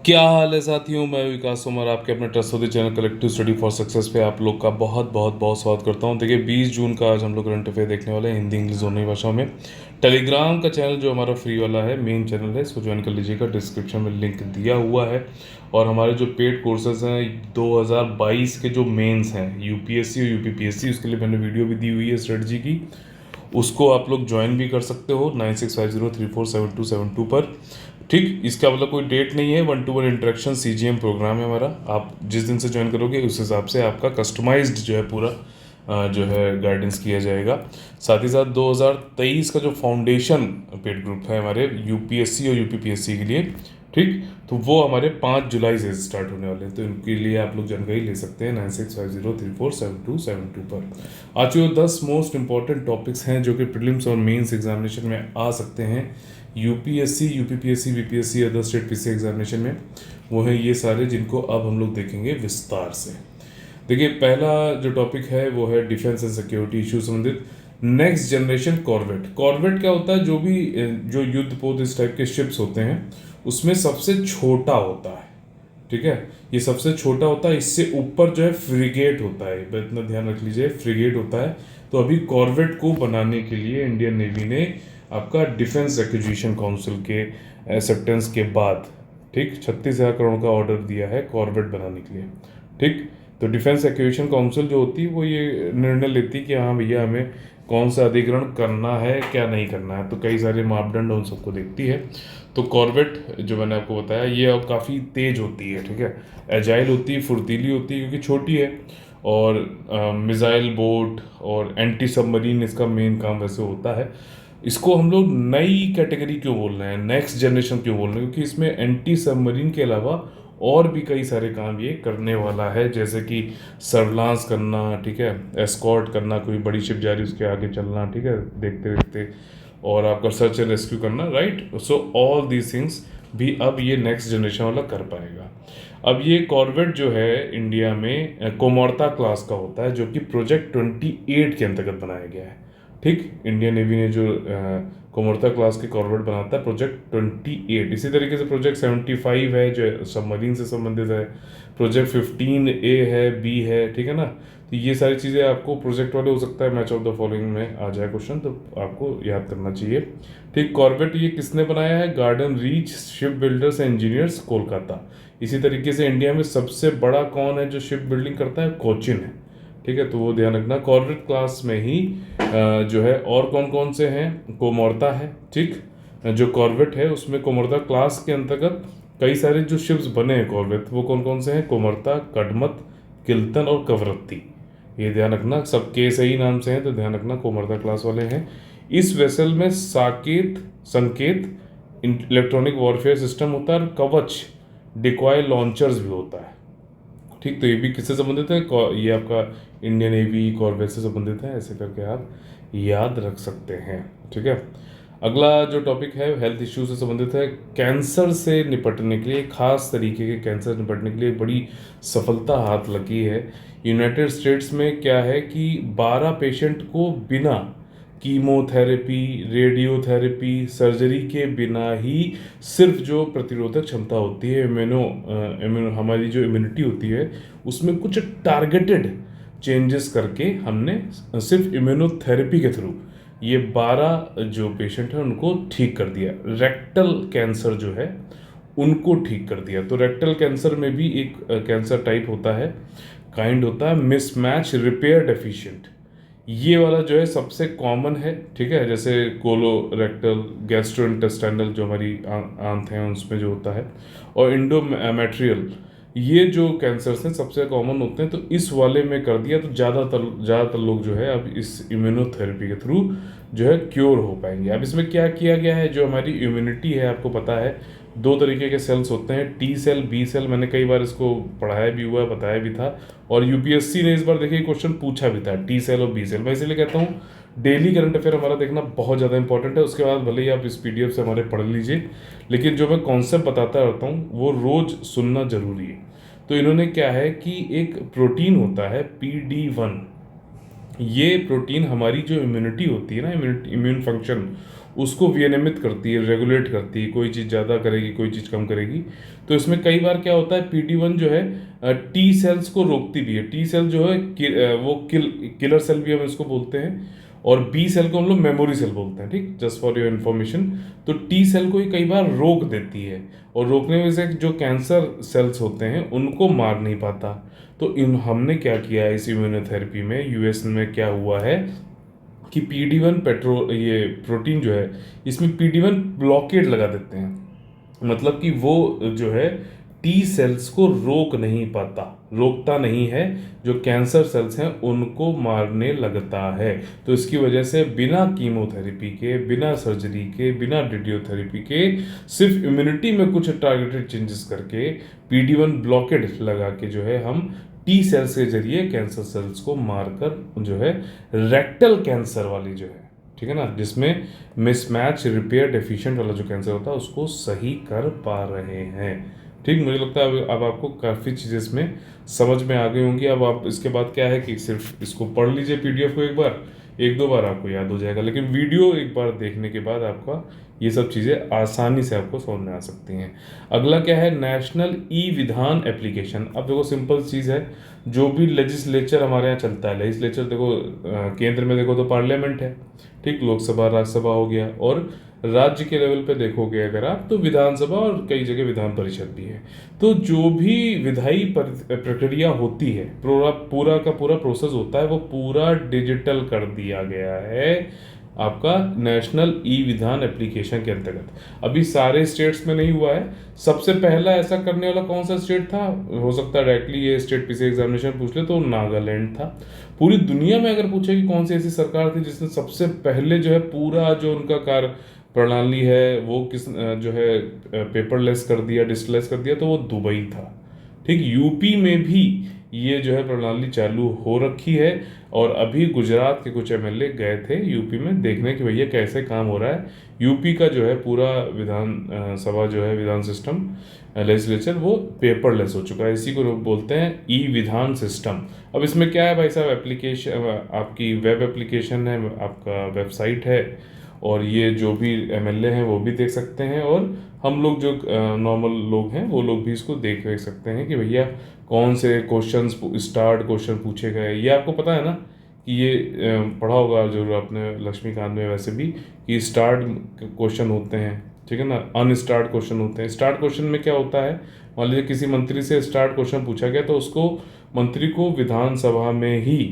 क्या हाल है साथियों। मैं विकास सोमर आपके अपने trustworthy channel collective study for success पे आप लोग का बहुत बहुत बहुत स्वागत करता हूं। देखिए 20 जून का आज हम लोग करंट अफेयर देखने वाले हैं हिंदी इंग्लिश दोनों ही भाषाओं में। टेलीग्राम का चैनल जो हमारा फ्री वाला है, मेन चैनल है, इसको ज्वाइन कर लीजिएगा। डिस्क्रिप्शन में लिंक दिया हुआ है। और हमारे जो पेड कोर्सेज हैं 2022 के जो मेंस हैं यूपीएससी और यूपीपीएससी, उसके लिए मैंने वीडियो भी दी हुई है स्ट्रेटजी की। उसको आप लोग ज्वाइन भी कर सकते हो 9650347272 पर। ठीक, इसका मतलब कोई डेट नहीं है। 1-to-1 इंटरेक्शन सीजीएम प्रोग्राम है हमारा। आप जिस दिन से ज्वाइन करोगे उस हिसाब से आपका कस्टमाइज्ड जो है पूरा जो है गाइडेंस किया जाएगा। साथ ही साथ 2023 का जो फाउंडेशन पेड ग्रुप है हमारे यूपीएससी और यूपीपीएससी के लिए, ठीक, तो वो हमारे 5 जुलाई से स्टार्ट होने वाले हैं। तो इनके लिए आप लोग जानकारी ले सकते हैं 9650347272 पर। आज जो 10 मोस्ट इंपॉर्टेंट टॉपिक्स हैं जो कि प्रीलिम्स और मेंस एग्जामिनेशन में आ सकते हैं UPSC, UPPSC, BPSC, other state PC examination में, वो है ये सारे जिनको अब हम लोग देखेंगे विस्तार से। देखिए पहला जो टॉपिक है वो है डिफेंस एंड सिक्योरिटी इशू संबंधित। Next generation corvette. कॉर्वेट क्या होता है? जो भी जो युद्धपोत इस टाइप के शिप्स होते हैं उसमें सबसे छोटा होता है। ठीक है, ये सबसे छोटा होता है। इससे ऊपर जो है फ्रिगेट होता है, इतना ध्यान रख लीजिए, फ्रिगेट होता है। तो अभी कॉर्वेट को बनाने के लिए इंडियन नेवी ने आपका डिफेंस एक्विजिशन काउंसिल के एक्सेप्टेंस के बाद, ठीक, 36,000 करोड़ का ऑर्डर दिया है कॉर्वेट बनाने के लिए। ठीक, तो डिफेंस एक्विजिशन काउंसिल जो होती है वो ये निर्णय लेती है कि हाँ भैया हमें कौन सा अधिग्रहण करना है, क्या नहीं करना है। तो कई सारे मापदंड उन सबको देखती है। तो कॉर्वेट जो मैंने आपको बताया ये अब काफ़ी तेज होती है, ठीक है, एजाइल होती है, फुर्तीली होती है क्योंकि छोटी है। और मिसाइल बोट और एंटी सबमरीन इसका मेन काम वैसे होता है। इसको हम लोग नई कैटेगरी क्यों बोल रहे हैं, नेक्स्ट जनरेशन क्यों बोल रहे हैं? क्योंकि इसमें एंटी सबमरीन के अलावा और भी कई सारे काम ये करने वाला है, जैसे कि सर्विलांस करना, ठीक है, एस्कॉर्ट करना, कोई बड़ी शिप जा रही उसके आगे चलना, ठीक है, देखते देखते, और आपका सर्च एंड रेस्क्यू करना, right. So all these things भी अब ये नेक्स्ट जनरेशन वाला कर पाएगा। अब ये कॉर्वेट जो है इंडिया में कोमोर्ता क्लास का होता है, जो कि प्रोजेक्ट 28 के अंतर्गत बनाया गया है। ठीक, इंडियन नेवी ने जो कोमोर्ता क्लास के कॉर्वेट बनाता है प्रोजेक्ट 28। इसी तरीके से प्रोजेक्ट 75 है जो सबमरीन से संबंधित है। प्रोजेक्ट 15A है, बी है, ठीक है ना। तो ये सारी चीज़ें आपको प्रोजेक्ट वाले, हो सकता है मैच ऑफ द फॉलोइंग में आ जाए क्वेश्चन, तो आपको याद करना चाहिए। ठीक, कॉर्वेट ये किसने बनाया है? Garden reach ship builders and engineers, Kolkata. इसी तरीके से इंडिया में सबसे बड़ा कौन है जो शिप बिल्डिंग करता है? कोचिन है। ठीक है, तो वो ध्यान रखना। कॉर्वेट क्लास में ही जो है और कौन कौन से हैं? कोमोर्ता है। ठीक, जो कॉर्वेट है उसमें कोमोर्ता क्लास के अंतर्गत कई सारे जो शिप्स बने हैं कॉर्वेट, वो कौन कौन से हैं? कोमोर्ता, कड़मत, किल्तन और कवरत्ती। ये ध्यान रखना, सब के सही नाम से हैं तो ध्यान रखना कोमोर्ता क्लास वाले हैं। इस वेसल में साकेत, संकेत, इलेक्ट्रॉनिक वॉरफेयर सिस्टम होता है, और कवच, डिकॉय लॉन्चर्स भी होता है। ठीक, तो ये भी किससे संबंधित है? ये आपका इंडियन नेवी कॉर्वेट से संबंधित है। ऐसे करके आप याद रख सकते हैं। ठीक है, अगला जो टॉपिक है हेल्थ इश्यू से संबंधित है। कैंसर से निपटने के लिए, खास तरीके के कैंसर निपटने के लिए बड़ी सफलता हाथ लगी है। यूनाइटेड स्टेट्स में क्या है कि 12 पेशेंट को बिना कीमोथेरेपी, रेडियोथेरेपी, सर्जरी के बिना ही सिर्फ जो प्रतिरोधक क्षमता होती है, इम्यूनो हमारी जो इम्यूनिटी होती है उसमें कुछ टारगेटेड चेंजेस करके हमने सिर्फ इम्यूनोथेरेपी के थ्रू ये 12 जो पेशेंट हैं उनको ठीक कर दिया। रेक्टल कैंसर जो है उनको ठीक कर दिया। तो रेक्टल कैंसर में भी एक कैंसर टाइप होता है, काइंड होता है मिसमैच रिपेयर डेफिशिएंट। ये वाला जो है सबसे कॉमन है। ठीक है, जैसे कोलोरेक्टल, गैस्ट्रोइंटेस्टाइनल जो हमारी आंत हैं उसमें जो होता है, और इंडोमेट्रियल, ये जो कैंसर्स हैं सबसे कॉमन होते हैं। तो इस वाले में कर दिया तो ज़्यादातर लोग जो है अब इस इम्यूनोथेरेपी के थ्रू जो है क्योर हो पाएंगे। अब इसमें क्या किया गया है, जो हमारी इम्यूनिटी है आपको पता है 2 तरीके के सेल्स होते हैं, टी सेल, बी सेल। मैंने कई बार इसको पढ़ाया भी हुआ है, बताया भी था, और यूपीएससी ने इस बार देखिए क्वेश्चन पूछा भी था, टी सेल और बी सेल। मैं इसलिए कहता हूँ डेली करंट अफेयर हमारा देखना बहुत ज़्यादा इंपॉर्टेंट है। उसके बाद भले ही आप इस पीडीएफ से हमारे पढ़ लीजिए, लेकिन जो मैं कॉन्सेप्ट बताता रहता हूँ वो रोज़ सुनना जरूरी है। तो इन्होंने क्या है कि एक प्रोटीन होता है PD1, ये प्रोटीन हमारी जो इम्यूनिटी होती है ना, इम्यून फंक्शन, उसको विनियमित करती है, रेगुलेट करती है, कोई चीज़ ज़्यादा करेगी, कोई चीज़ कम करेगी। तो इसमें कई बार क्या होता है, PD1 जो है टी सेल्स को रोकती भी है। टी सेल जो है वो किलर सेल भी हम इसको बोलते हैं, और बी सेल को हम लोग मेमोरी सेल बोलते हैं, ठीक, जस्ट फॉर योर इन्फॉर्मेशन। तो टी सेल को ही कई बार रोक देती है, और रोकने में से जो कैंसर सेल्स होते हैं उनको मार नहीं पाता। तो इन हमने क्या किया है इस इम्यूनोथेरेपी में, यूएस में क्या हुआ है कि PD1 ये प्रोटीन जो है, इसमें PD1 ब्लॉकेट लगा देते हैं। मतलब कि वो जो है टी सेल्स को रोक नहीं पाता, रोकता नहीं है, जो कैंसर सेल्स हैं उनको मारने लगता है। तो इसकी वजह से बिना कीमोथेरेपी के, बिना सर्जरी के, बिना रेडियोथेरेपी के, सिर्फ इम्यूनिटी में कुछ टारगेटेड चेंजेस करके PD1 ब्लॉकेट लगा के जो है हम टी सेल्स के जरिए कैंसर सेल्स को मारकर जो है रेक्टल कैंसर वाली जो है, ठीक है ना, जिसमें मिसमैच रिपेयर डेफिशिएंट वाला जो कैंसर होता है उसको सही कर पा रहे हैं। ठीक, मुझे लगता है अब आपको काफ़ी चीज़ें इसमें समझ में आ गई होंगी। अब आप इसके बाद क्या है कि सिर्फ इसको पढ़ लीजिए PDF को एक दो बार आपको याद हो जाएगा, लेकिन वीडियो एक बार देखने के बाद आपका ये सब चीज़ें आसानी से आपको समझ में आ सकती हैं। अगला क्या है, नेशनल ई विधान एप्लीकेशन। अब देखो सिंपल चीज़ है, जो भी लेजिस्लेचर हमारे यहाँ चलता है, लेजिस्लेचर देखो केंद्र में देखो तो पार्लियामेंट है, ठीक, लोकसभा राज्यसभा हो गया, और राज्य के लेवल पे देखोगे अगर आप तो विधानसभा, और कई जगह विधान परिषद भी है। तो जो भी विधायी प्रक्रिया होती है, पूरा का पूरा प्रोसेस होता है, वो पूरा डिजिटल कर दिया गया है आपका नेशनल ई विधान एप्लीकेशन के अंतर्गत। अभी सारे स्टेट्स में नहीं हुआ है। सबसे पहला ऐसा करने वाला कौन सा स्टेट था, हो सकता है डायरेक्टली ये स्टेट पीसी एग्जामिनेशन पूछ ले तो नागालैंड था। पूरी दुनिया में अगर पूछे कि कौन सी ऐसी सरकार थी जिसने सबसे पहले जो है पूरा जो उनका कार्य प्रणाली है वो किस जो है पेपरलेस कर दिया, डिजिटलाइज कर दिया, तो वो दुबई था। ठीक, यूपी में भी ये जो है प्रणाली चालू हो रखी है, और अभी गुजरात के कुछ MLA गए थे यूपी में देखने कि भैया कैसे काम हो रहा है। यूपी का जो है पूरा विधान सभा जो है, विधान सिस्टम, लेजिस्लेचर, वो पेपरलेस हो चुका है। इसी को लोग बोलते हैं ई विधान सिस्टम। अब इसमें क्या है भाई साहब, एप्लीकेशन आपकी वेब एप्लीकेशन है, आपका वेबसाइट है, और ये जो भी MLA हैं वो भी देख सकते हैं, और हम लोग जो नॉर्मल लोग हैं वो लोग भी इसको देख सकते हैं कि भैया कौन से क्वेश्चंस स्टार्ट क्वेश्चन पूछे गए। ये आपको पता है ना कि ये पढ़ा होगा जरूर आपने लक्ष्मीकांत में वैसे भी, कि स्टार्ट क्वेश्चन होते हैं, ठीक है ना, अनस्टार्ट क्वेश्चन होते हैं। स्टार्ट क्वेश्चन में क्या होता है, मान लीजिए किसी मंत्री से स्टार्ट क्वेश्चन पूछा गया तो उसको मंत्री को विधानसभा में ही,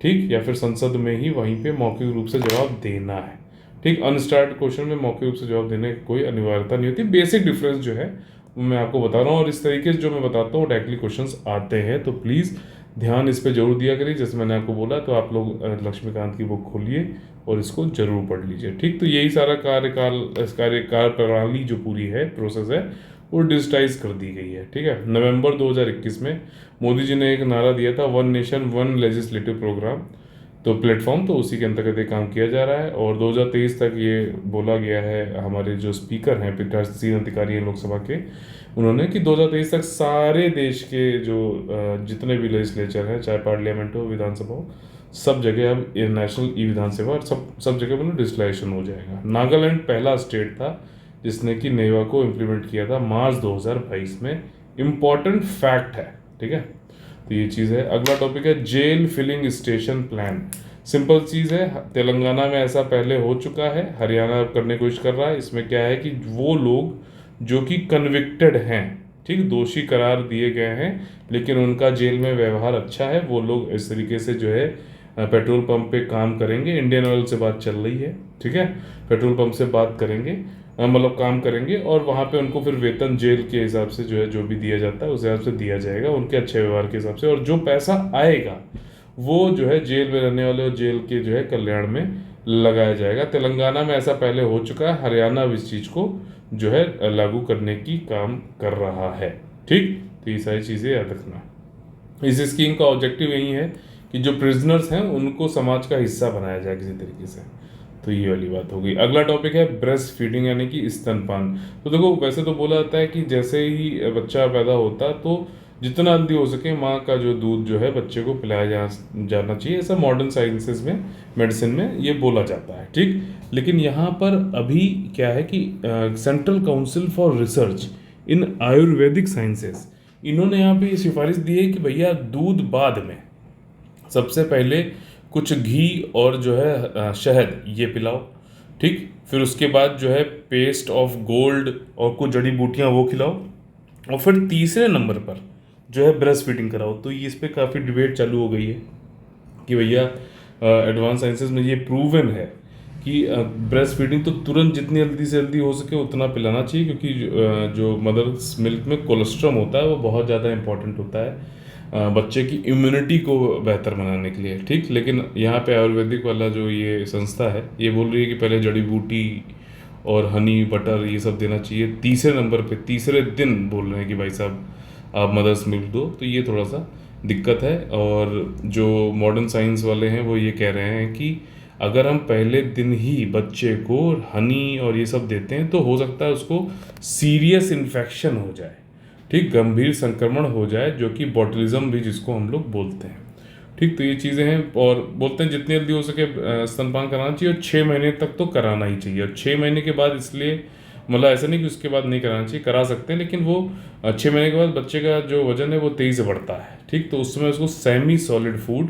ठीक, या फिर संसद में ही वहीं पे मौखिक रूप से जवाब देना है। ठीक, अनस्टार्ट क्वेश्चन में मौखिक रूप से जवाब देने की कोई अनिवार्यता नहीं होती। बेसिक डिफरेंस जो है वो मैं आपको बता रहा हूँ, और इस तरीके से जो मैं बताता हूँ डायरेक्टली क्वेश्चंस आते हैं, तो प्लीज़ ध्यान इस पे जरूर दिया करिए। जैसे मैंने आपको बोला, तो आप लोग लक्ष्मीकांत की बुक खोलिए और इसको जरूर पढ़ लीजिए। ठीक, तो यही सारा कार्य प्रणाली जो पूरी है, प्रोसेस है, वो डिजिटाइज कर दी गई है। ठीक है, नवंबर 2021 में मोदी जी ने एक नारा दिया था, one nation one legislative program, तो प्लेटफॉर्म, तो उसी के अंतर्गत ये काम किया जा रहा है। और 2023 तक ये बोला गया है, हमारे जो स्पीकर हैं, पीठासीन अधिकारी हैं लोकसभा के, उन्होंने कि 2023 तक सारे देश के जो जितने भी लेजिस्लेचर हैं, चाहे पार्लियामेंट हो, विधानसभा हो, सब जगह अब नेशनल ई विधानसभा, और सब जगह मतलब डिजिटलाइजेशन हो जाएगा। नागालैंड पहला स्टेट था जिसने कि नेवा को इम्प्लीमेंट किया था मार्च 2022 में। इम्पॉर्टेंट फैक्ट है, ठीक है, तो ये चीज़ है। अगला टॉपिक है जेल फिलिंग स्टेशन प्लान। सिंपल चीज़ है, तेलंगाना में ऐसा पहले हो चुका है, हरियाणा करने की कोशिश कर रहा है। इसमें क्या है कि वो लोग जो कि कन्विक्टेड हैं, ठीक, दोषी करार दिए गए हैं, लेकिन उनका जेल में व्यवहार अच्छा है, वो लोग इस तरीके से जो है पेट्रोल पंप पे काम करेंगे। इंडियन ऑयल से बात चल रही है, ठीक है, पेट्रोल पंप से बात करेंगे, मतलब काम करेंगे, और वहाँ पे उनको फिर वेतन जेल के हिसाब से जो है जो भी दिया जाता है उस हिसाब से दिया जाएगा, उनके अच्छे व्यवहार के हिसाब से। और जो पैसा आएगा वो जो है जेल में रहने वाले और जेल के जो है कल्याण में लगाया जाएगा। तेलंगाना में ऐसा पहले हो चुका है, हरियाणा इस चीज़ को जो है लागू करने की काम कर रहा है। ठीक, तो ये सारी चीज़ें याद रखना। इस स्कीम का ऑब्जेक्टिव यही है कि जो प्रिजनर्स हैं उनको समाज का हिस्सा बनाया जाए किसी तरीके से। तो ये वाली बात हो गई। अगला टॉपिक है ब्रेस्ट फीडिंग, यानी कि स्तनपान। तो देखो, वैसे तो बोला जाता है कि जैसे ही बच्चा पैदा होता तो जितना जल्दी हो सके माँ का जो दूध जो है बच्चे को पिलाया जाना चाहिए, ऐसा मॉडर्न साइंसेस में, मेडिसिन में ये बोला जाता है, ठीक। लेकिन यहाँ पर अभी क्या है कि central council for research in Ayurvedic sciences, इन्होंने यहाँ पे ये सिफारिश दी है कि भैया दूध बाद में, सबसे पहले कुछ घी और जो है शहद ये पिलाओ, ठीक। फिर उसके बाद जो है पेस्ट ऑफ गोल्ड और कुछ जड़ी बूटियाँ वो खिलाओ, और फिर तीसरे नंबर पर जो है ब्रेस्ट फीडिंग कराओ। तो ये इस पर काफ़ी डिबेट चालू हो गई है कि भैया एडवांस साइंसेस में ये प्रूवन है कि ब्रेस्ट फीडिंग तो तुरंत जितनी जल्दी से जल्दी हो सके उतना पिलाना चाहिए, क्योंकि जो मदर्स मिल्क में कोलेस्ट्रॉल होता है वो बहुत ज़्यादा इंपॉर्टेंट होता है बच्चे की इम्यूनिटी को बेहतर बनाने के लिए, ठीक। लेकिन यहाँ पे आयुर्वेदिक वाला जो ये संस्था है ये बोल रही है कि पहले जड़ी बूटी और हनी बटर ये सब देना चाहिए, तीसरे नंबर पे तीसरे दिन बोल रहे हैं कि भाई साहब आप मदर्स मिल्क दो। तो ये थोड़ा सा दिक्कत है। और जो मॉडर्न साइंस वाले हैं वो ये कह रहे हैं कि अगर हम पहले दिन ही बच्चे को हनी और ये सब देते हैं तो हो सकता है उसको सीरियस इन्फेक्शन हो जाए, ठीक, गंभीर संक्रमण हो जाए, जो कि बॉटलिज्म भी जिसको हम लोग बोलते हैं, ठीक। तो ये चीज़ें हैं, और बोलते हैं जितनी जल्दी हो सके स्तनपान कराना चाहिए, और 6 महीने तक तो कराना ही चाहिए। और 6 महीने के बाद इसलिए मतलब ऐसा नहीं कि उसके बाद नहीं कराना चाहिए, करा सकते हैं, लेकिन वो 6 महीने के बाद बच्चे का जो वजन है वो तेज़ी से बढ़ता है, ठीक। तो उस समय उसको सेमी सॉलिड फूड,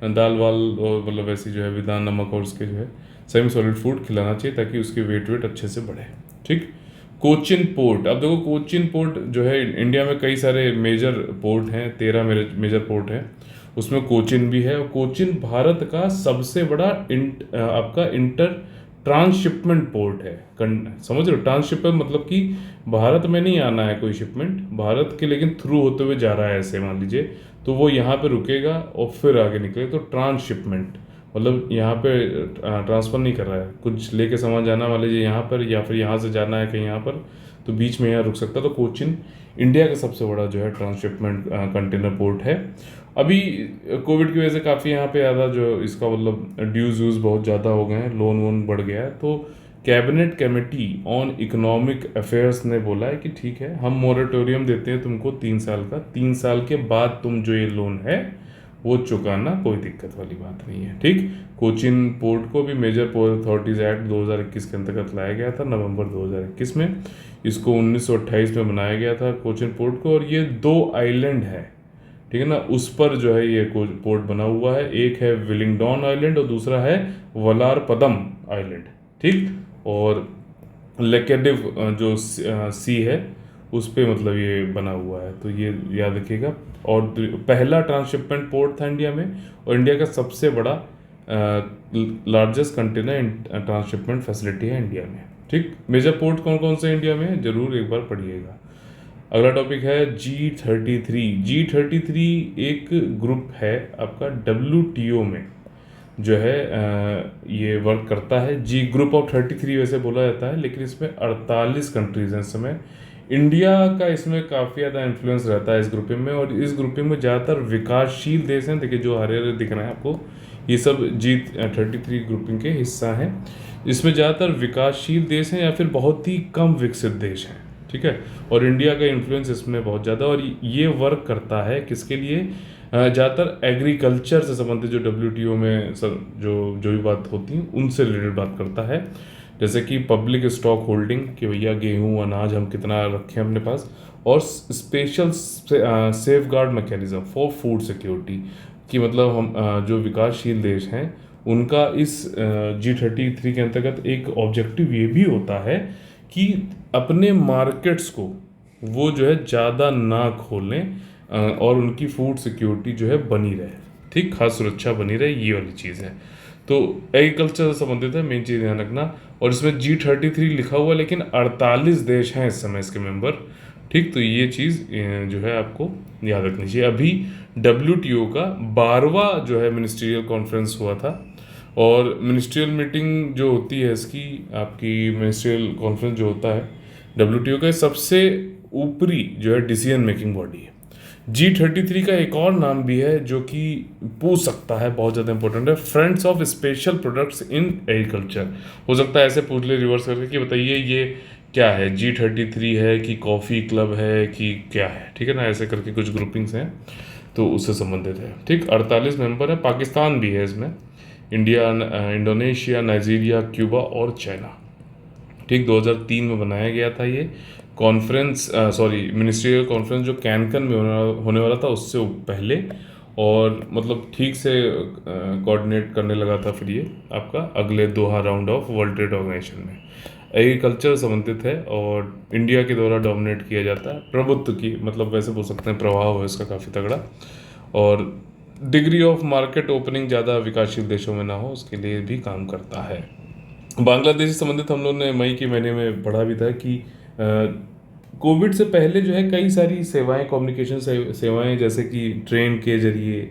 दाल वाल और मतलब वैसी जो है बिना नमक और उसके जो है सेमी सॉलिड फूड खिलाना चाहिए, ताकि उसकी वेट अच्छे से बढ़े, ठीक। कोचिन पोर्ट, अब देखो कोचिन पोर्ट जो है इंडिया में कई सारे मेजर पोर्ट हैं, 13 मेजर पोर्ट हैं, उसमें कोचिन भी है। और कोचिन भारत का सबसे बड़ा आपका इंटर ट्रांसशिपमेंट पोर्ट है। समझ रहे हो, ट्रांसशिपमेंट मतलब कि भारत में नहीं आना है कोई शिपमेंट, भारत के लेकिन थ्रू होते हुए जा रहा है, ऐसे मान लीजिए, तो वो यहाँ पे रुकेगा और फिर आगे निकले, तो ट्रांसशिपमेंट मतलब यहाँ पे ट्रांसफ़र नहीं कर रहा है, कुछ लेके सामान जाना मान लीजिए यहाँ पर, या फिर यहाँ से जाना है कहीं यहाँ पर, तो बीच में यहाँ रुक सकता है। तो कोचिन इंडिया का सबसे बड़ा जो है ट्रांसशिपमेंट कंटेनर पोर्ट है। अभी कोविड की वजह से काफ़ी यहाँ पे ज़्यादा जो इसका मतलब ड्यूज़ व्यूज़ बहुत ज़्यादा हो गए हैं, लोन वोन बढ़ गया है, तो cabinet committee on economic affairs ने बोला है कि ठीक है हम मोरेटोरियम देते हैं तुमको 3 साल का, 3 साल के बाद तुम जो ये लोन है वो चुकाना, कोई दिक्कत वाली बात नहीं है, ठीक। कोचिन पोर्ट को भी मेजर पोर्ट अथॉरिटीज़ एक्ट 2021 के अंतर्गत लाया गया था नवंबर 2021 में। इसको 1928 में बनाया गया था कोचिन पोर्ट को, और ये 2 आइलैंड है, ठीक है ना, उस पर जो है ये पोर्ट बना हुआ है। एक है विलिंगडन आइलैंड और दूसरा है वलारपदम आइलैंड, ठीक। और लेकेडिव जो सी है उस पे मतलब ये बना हुआ है, तो ये याद रखिएगा। और पहला ट्रांसशिपमेंट पोर्ट था इंडिया में, और इंडिया का सबसे बड़ा लार्जेस्ट कंटेनर ट्रांसशिपमेंट फैसिलिटी है इंडिया में, ठीक। मेजर पोर्ट कौन कौन से इंडिया में है जरूर एक बार पढ़िएगा। अगला टॉपिक है G33। G33 एक ग्रुप है आपका WTO में जो है ये वर्क करता है। जी ग्रुप ऑफ 33 वैसे बोला जाता है, लेकिन इसमें 48 कंट्रीज हैं इस समय। इंडिया का इसमें काफ़ी ज़्यादा इन्फ्लुएंस रहता है इस ग्रुपिंग में, और इस ग्रुपिंग में ज़्यादातर विकासशील देश हैं। देखिए जो हरे हरे दिख रहे हैं आपको, ये सब G33 ग्रुपिंग के हिस्सा हैं। इसमें ज़्यादातर विकासशील देश हैं या फिर बहुत ही कम विकसित देश हैं, ठीक है। और इंडिया का इन्फ्लुएंस इसमें बहुत ज़्यादा, और ये वर्क करता है किसके लिए, ज़्यादातर एग्रीकल्चर से संबंधित जो WTO में सर जो भी बात होती है उनसे रिलेटेड बात करता है, जैसे कि पब्लिक स्टॉक होल्डिंग कि भैया गेहूँ अनाज हम कितना रखें अपने पास, और special safe guard mechanism for food security कि मतलब हम जो विकासशील देश हैं उनका इस G33 के अंतर्गत एक ऑब्जेक्टिव ये भी होता है कि अपने मार्केट्स को वो जो है ज़्यादा ना खोलें और उनकी फूड सिक्योरिटी जो है बनी रहे, ठीक, खास सुरक्षा बनी रहे, ये वाली चीज़ है। तो एग्रीकल्चर से संबंधित है, मेन चीज़ ध्यान रखना। और इसमें G33 लिखा हुआ है, लेकिन 48 देश हैं इस समय इसके मेंबर, ठीक। तो ये चीज़ जो है आपको याद रखनी चाहिए। अभी WTO का 12वां जो है मिनिस्ट्रियल कॉन्फ्रेंस हुआ था, और मिनिस्ट्रियल मीटिंग जो होती है इसकी आपकी मिनिस्ट्रियल कॉन्फ्रेंस जो होता है WTO का सबसे ऊपरी जो है डिसीजन मेकिंग बॉडी है। G33 का एक और नाम भी है जो कि पूछ सकता है, बहुत ज़्यादा इंपॉर्टेंट है, friends of special products in agriculture. हो सकता है ऐसे पूछ ले रिवर्स करके कि बताइए ये क्या है, G33 है कि कॉफ़ी क्लब है कि क्या है, ठीक है ना, ऐसे करके कुछ ग्रुपिंग्स हैं, तो उससे संबंधित है। ठीक, 48 मेंबर है, पाकिस्तान भी है इसमें, इंडिया, इंडोनेशिया, नाइजीरिया, क्यूबा और चाइना। ठीक, 2003 में बनाया गया था ये कॉन्फ्रेंस, सॉरी मिनिस्ट्रियल कॉन्फ्रेंस जो कैनकन में होने वाला था उससे पहले, और मतलब ठीक से कोऑर्डिनेट करने लगा था फिर ये आपका अगले Doha round of world trade organization में। एग्रीकल्चर संबंधित है और इंडिया के द्वारा डोमिनेट किया जाता है, प्रभुत्व की मतलब वैसे बोल सकते हैं, प्रभाव है इसका काफ़ी तगड़ा, और डिग्री ऑफ मार्केट ओपनिंग ज़्यादा विकासशील देशों में ना हो उसके लिए भी काम करता है। बांग्लादेश से संबंधित हम लोग ने मई के महीने में पढ़ा भी था कि कोविड से पहले जो है कई सारी सेवाएं, कम्युनिकेशन सेवाएं जैसे कि ट्रेन के जरिए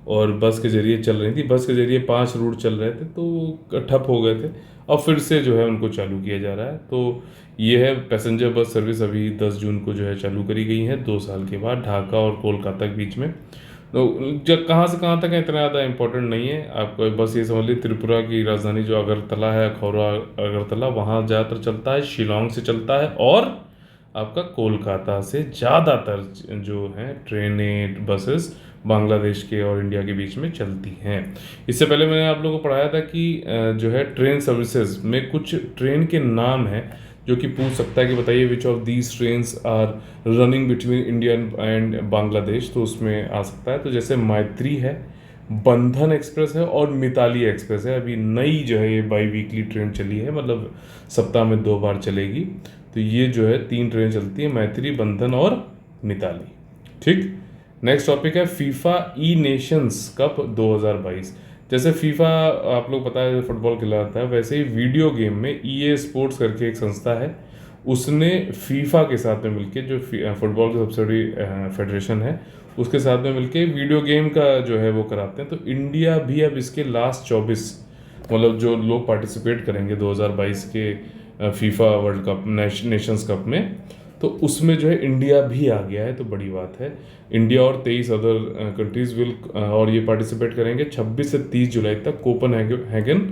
और बस के जरिए चल रही थी। बस के जरिए 5 रूट चल रहे थे तो ठप हो गए थे, अब फिर से जो है उनको चालू किया जा रहा है। तो ये है पैसेंजर बस सर्विस, अभी 10 जून को जो है चालू करी गई है 2 साल के बाद, ढाका और कोलकाता के बीच में। तो जब कहाँ से कहाँ तक है इतना ज़्यादा इंपॉर्टेंट नहीं है, आपको बस ये समझ लीजिए त्रिपुरा की राजधानी जो अगरतला है, खौरा अगरतला, वहाँ ज़्यादातर चलता है, शिलोंग से चलता है, और आपका कोलकाता से ज़्यादातर जो हैं ट्रेनें, बसेस बांग्लादेश के और इंडिया के बीच में चलती हैं। इससे पहले मैंने आप लोगों को पढ़ाया था कि जो है ट्रेन सर्विसेज में कुछ ट्रेन के नाम हैं जो कि पूछ सकता है कि बताइए which of these trains are running between India and Bangladesh, तो उसमें आ सकता है। तो जैसे मैत्री है, बंधन एक्सप्रेस है और मिताली एक्सप्रेस है। अभी नई जो है ये बाई वीकली ट्रेन चली है, मतलब सप्ताह में 2 बार चलेगी। तो ये जो है 3 ट्रेन चलती है, मैत्री, बंधन और मिताली। ठीक, नेक्स्ट टॉपिक है फीफा ई नेशंस कप 2022। जैसे फीफा आप लोग पता है फुटबॉल खिलाता है, वैसे ही वीडियो गेम में EA स्पोर्ट्स करके एक संस्था है, उसने फीफा के साथ में मिलके, जो फुटबॉल की सबसे बड़ी फेडरेशन है, उसके साथ में मिलके वीडियो गेम का जो है वो कराते हैं। तो इंडिया भी अब इसके लास्ट 24 मतलब जो लोग पार्टिसिपेट करेंगे 2022 के FIFA world cup Nations cup में, तो उसमें जो है इंडिया भी आ गया है, तो बड़ी बात है। इंडिया और 23 अदर कंट्रीज विल और ये पार्टिसिपेट करेंगे 26 से 30 जुलाई तक कोपनहेगन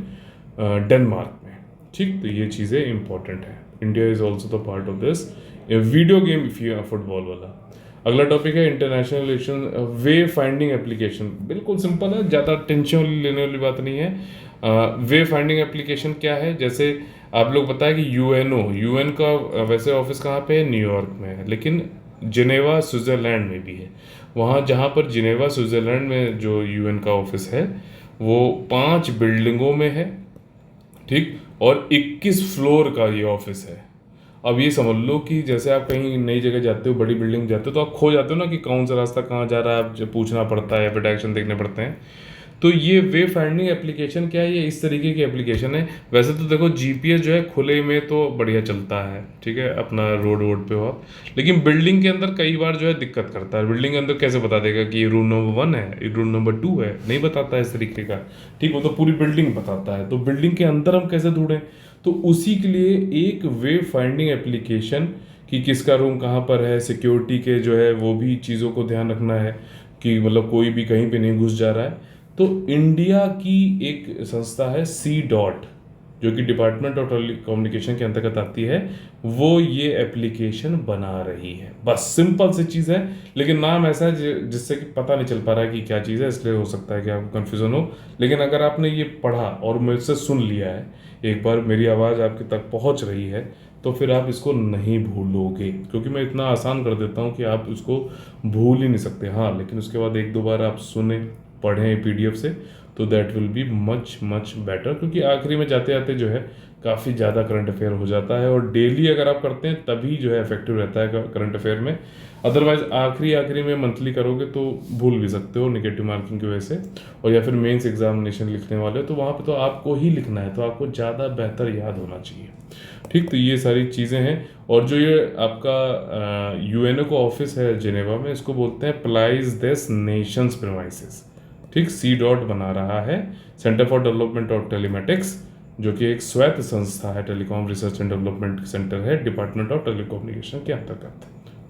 डेनमार्क में। ठीक, तो ये चीज़ें इंपॉर्टेंट है। India is also the part of this video game football वाला। अगला टॉपिक है इंटरनेशनल रिलेशन वे फाइंडिंग एप्लीकेशन। बिल्कुल सिंपल है, ज़्यादा टेंशन लेने वाली बात नहीं है। वे फाइंडिंग एप्लीकेशन क्या है, जैसे आप लोग पता है कि यूएन का वैसे ऑफिस कहाँ पे है, न्यूयॉर्क में है, लेकिन जिनेवा स्विट्ज़रलैंड में भी है। वहाँ जहाँ पर जिनेवा स्विट्ज़रलैंड में जो यूएन का ऑफिस है वो 5 बिल्डिंगों में है। ठीक, और 21 फ्लोर का ये ऑफिस है। अब ये समझ लो कि जैसे आप कहीं नई जगह जाते हो, बड़ी बिल्डिंग जाते हो, तो आप खो जाते हो ना कि कौन सा रास्ता कहाँ जा रहा है, आप जब पूछना पड़ता है या फिर डायरेक्शन देखने पड़ते हैं। तो ये वे फाइंडिंग एप्लीकेशन क्या है, ये इस तरीके की एप्लीकेशन है। वैसे तो देखो जीपीएस जो है खुले में तो बढ़िया चलता है, ठीक है, अपना रोड पे हो आप, लेकिन बिल्डिंग के अंदर कई बार जो है दिक्कत करता है। बिल्डिंग के अंदर कैसे बता देगा कि ये रूम नंबर 1 है, ये रूम नंबर 2 है, नहीं बताता है इस तरीके का। ठीक, वो तो पूरी बिल्डिंग बताता है। तो बिल्डिंग के अंदर हम कैसे ढूंढें, तो उसी के लिए एक वे फाइंडिंग एप्लीकेशन कि किसका रूम कहाँ पर है, सिक्योरिटी के जो है वो भी चीज़ों को ध्यान रखना है कि मतलब कोई भी कहीं पे नहीं घुस जा रहा है। तो इंडिया की एक संस्था है सी डॉट, जो कि डिपार्टमेंट ऑफ टेलीकम्युनिकेशन के अंतर्गत आती है, वो ये एप्लीकेशन बना रही है। बस सिंपल सी चीज़ है, लेकिन नाम ऐसा है जिससे कि पता नहीं चल पा रहा है कि क्या चीज़ है, इसलिए हो सकता है कि आपको कन्फ्यूज़न हो। लेकिन अगर आपने ये पढ़ा और मुझसे सुन लिया है, एक बार मेरी आवाज़ आपके तक पहुंच रही है, तो फिर आप इसको नहीं भूलोगे, क्योंकि मैं इतना आसान कर देता हूँ कि आप इसको भूल ही नहीं सकते। हाँ, लेकिन उसके बाद 1-2 बार आप सुने पढ़ें PDF से, तो that will be much much better, क्योंकि आखिरी में जाते जाते जो है काफ़ी ज़्यादा करंट अफेयर हो जाता है, और डेली अगर आप करते हैं तभी जो है इफेक्टिव रहता है करंट अफेयर में। अदरवाइज आखिरी में मंथली करोगे तो भूल भी सकते हो नेगेटिव मार्किंग की वजह से, और या फिर मेंस एग्जामिनेशन लिखने वाले हो तो वहाँ पे तो आपको ही लिखना है, तो आपको ज़्यादा बेहतर याद होना चाहिए। ठीक, तो ये सारी चीज़ें हैं। और जो ये आपका यूएनओ का ऑफिस है जिनेवा में, इसको बोलते हैं प्लाइज देस नेशंस प्रेमाइसेस। ठीक, सी डॉट बना रहा है centre for development of telematics, जो कि एक स्वायत्त संस्था है, telecom research and development centre है डिपार्टमेंट ऑफ टेलीकम्युनिकेशन के अंतर्गत।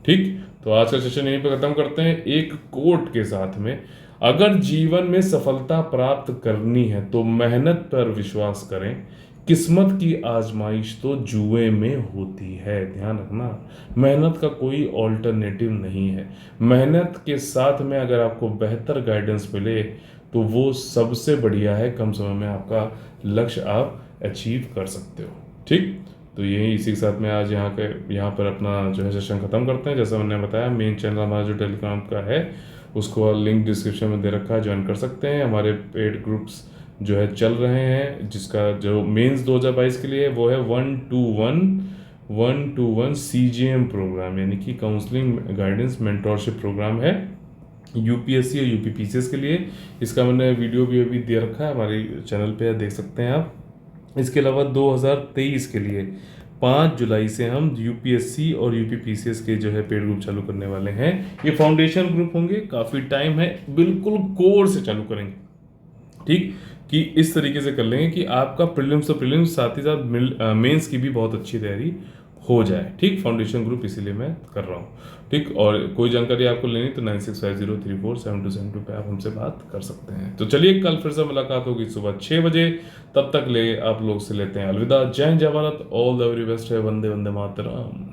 ठीक, तो आज का सेशन यहीं पे खत्म करते हैं एक कोट के साथ में। अगर जीवन में सफलता प्राप्त करनी है तो मेहनत पर विश्वास करें, किस्मत की आजमाइश तो जुए में होती है, ध्यान रखना। मेहनत का कोई ऑल्टरनेटिव नहीं है। मेहनत के साथ में अगर आपको बेहतर गाइडेंस मिले तो वो सबसे बढ़िया है, कम समय में आपका लक्ष्य आप अचीव कर सकते हो। ठीक, तो यही इसी के साथ में आज यहाँ पर अपना जो है सेशन ख़त्म करते हैं। जैसा मैंने बताया, मेन चैनल हमारा जो टेलीग्राम का है उसको लिंक डिस्क्रिप्शन में दे रखा है, ज्वाइन कर सकते हैं। हमारे पेड ग्रुप्स जो है चल रहे हैं, जिसका जो मेंस 2022 के लिए है वो है 1-to-1 CGM प्रोग्राम, यानी कि काउंसलिंग गाइडेंस मेंटोरशिप प्रोग्राम है यूपीएससी और यूपीपीसीएस के लिए। इसका मैंने वीडियो भी अभी दे रखा है हमारे चैनल पे, देख सकते हैं आप। इसके अलावा 2023 के लिए 5 जुलाई से हम यूपीएससी और यूपीपीसीएस के जो है पेड ग्रुप चालू करने वाले हैं। ये फाउंडेशन ग्रुप होंगे, काफ़ी टाइम है, बिल्कुल कोर से चालू करेंगे। ठीक, कि इस तरीके से कर लेंगे कि आपका प्रीलिम्स तो प्रीलिम्स, साथ ही साथ मेंस की भी बहुत अच्छी तैयारी हो जाए। ठीक, फाउंडेशन ग्रुप इसीलिए मैं कर रहा हूँ। ठीक, और कोई जानकारी आपको लेनी तो 9650347272 पे आप हमसे बात कर सकते हैं। तो चलिए, कल फिर से मुलाकात होगी सुबह 6 बजे। तब तक ले आप लोग से लेते हैं अलविदा। जय हिंद, जय Bharat, all the very best है। वंदे वंदे मातरम।